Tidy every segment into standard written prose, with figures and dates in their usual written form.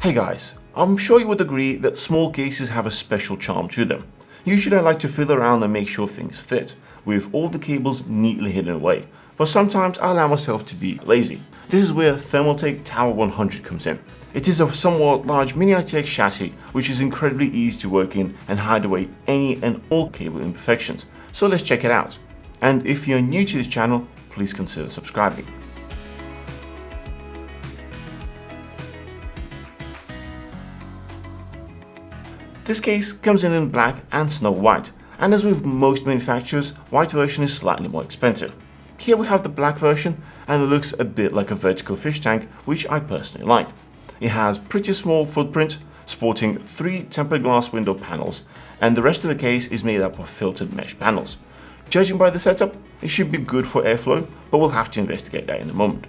Hey guys, I'm sure you would agree that small cases have a special charm to them. Usually I like to fiddle around and make sure things fit, with all the cables neatly hidden away, but sometimes I allow myself to be lazy. This is where Thermaltake Tower 100 comes in. It is a somewhat large mini ITX chassis which is incredibly easy to work in and hide away any and all cable imperfections, so let's check it out. And if you're new to this channel, please consider subscribing. This case comes in black and snow white, and as with most manufacturers, white version is slightly more expensive. Here we have the black version, and it looks a bit like a vertical fish tank, which I personally like. It has pretty small footprint, sporting 3 tempered glass window panels, and the rest of the case is made up of filtered mesh panels. Judging by the setup, it should be good for airflow, but we'll have to investigate that in a moment.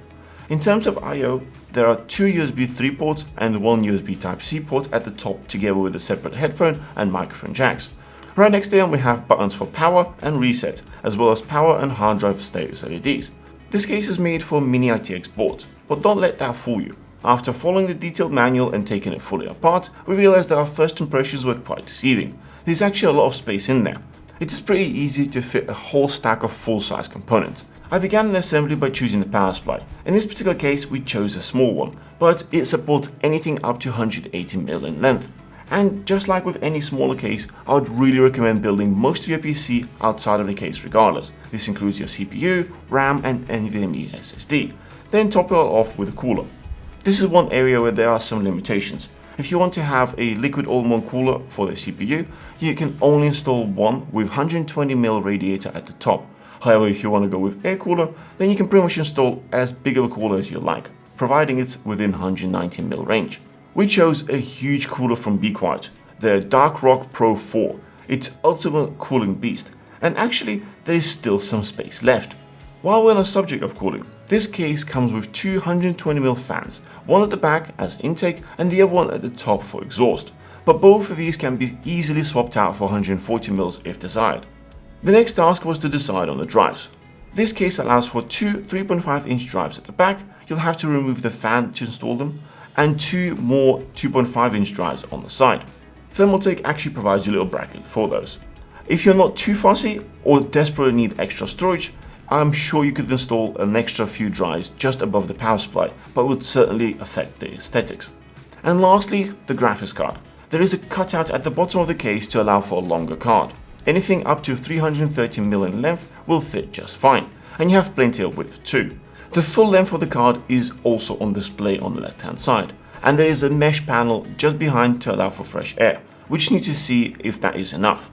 In terms of I/O, there are 2 USB 3 ports and 1 USB Type-C port at the top, together with a separate headphone and microphone jacks. Right next to them we have buttons for power and reset, as well as power and hard drive stairs LEDs. This case is made for mini ITX boards, but don't let that fool you. After following the detailed manual and taking it fully apart, we realized that our first impressions were quite deceiving. There's actually a lot of space in there. It is pretty easy to fit a whole stack of full-size components. I began an assembly by choosing the power supply. In this particular case we chose a small one, but it supports anything up to 180mm in length. And just like with any smaller case, I would really recommend building most of your PC outside of the case regardless. This includes your CPU, RAM and NVMe SSD. Then top it all off with a cooler. This is one area where there are some limitations. If you want to have a liquid all-in-one cooler for the CPU, you can only install one with 120mm radiator at the top. However, if you want to go with air cooler, then you can pretty much install as big of a cooler as you like, providing it's within 190mm range. We chose a huge cooler from BeQuiet, the Dark Rock Pro 4. It's ultimate cooling beast, and actually there is still some space left. While we're on the subject of cooling, this case comes with 220mm fans, one at the back as intake and the other one at the top for exhaust, but both of these can be easily swapped out for 140mm if desired. The next task was to decide on the drives. This case allows for 2 3.5-inch drives at the back. You'll have to remove the fan to install them, and 2 more 2.5-inch drives on the side. Thermaltake actually provides a little bracket for those. If you're not too fussy or desperately need extra storage, I'm sure you could install an extra few drives just above the power supply, but would certainly affect the aesthetics. And lastly, the graphics card. There is a cutout at the bottom of the case to allow for a longer card. Anything up to 330mm in length will fit just fine, and you have plenty of width too. The full length of the card is also on display on the left hand side, and there is a mesh panel just behind to allow for fresh air, which you need to see if that is enough.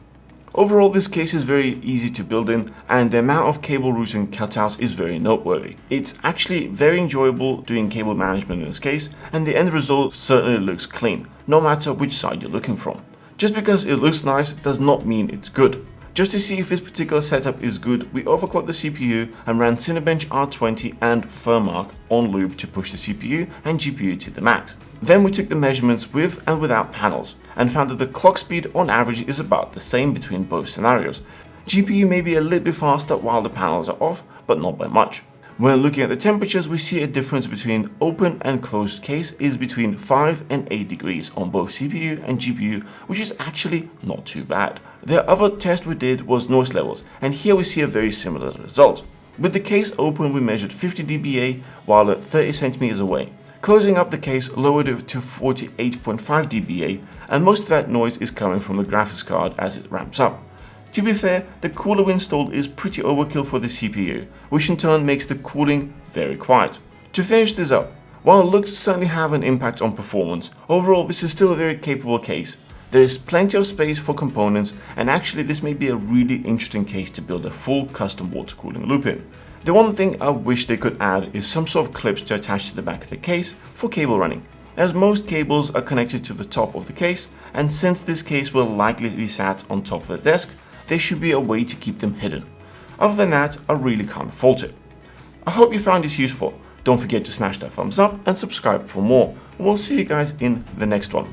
Overall, this case is very easy to build in, and the amount of cable routing cutouts is very noteworthy. It's actually very enjoyable doing cable management in this case, and the end result certainly looks clean, no matter which side you're looking from. Just because it looks nice does not mean it's good. Just to see if this particular setup is good, we overclocked the CPU and ran Cinebench R20 and Firmark on loop to push the CPU and GPU to the max. Then we took the measurements with and without panels and found that the clock speed on average is about the same between both scenarios. GPU may be a little bit faster while the panels are off, but not by much. When looking at the temperatures, we see a difference between open and closed case is between 5 and 8 degrees on both CPU and GPU, which is actually not too bad. The other test we did was noise levels, and here we see a very similar result. With the case open, we measured 50 dBA while at 30 centimeters away. Closing up the case lowered it to 48.5 dBA, and most of that noise is coming from the graphics card as it ramps up. To be fair, the cooler we installed is pretty overkill for the CPU, which in turn makes the cooling very quiet. To finish this up, while looks certainly have an impact on performance, overall this is still a very capable case. There is plenty of space for components, and actually this may be a really interesting case to build a full custom water cooling loop in. The one thing I wish they could add is some sort of clips to attach to the back of the case for cable running, as most cables are connected to the top of the case, and since this case will likely be sat on top of the desk, there should be a way to keep them hidden. Other than that, I really can't fault it. I hope you found this useful. Don't forget to smash that thumbs up and subscribe for more. We'll see you guys in the next one.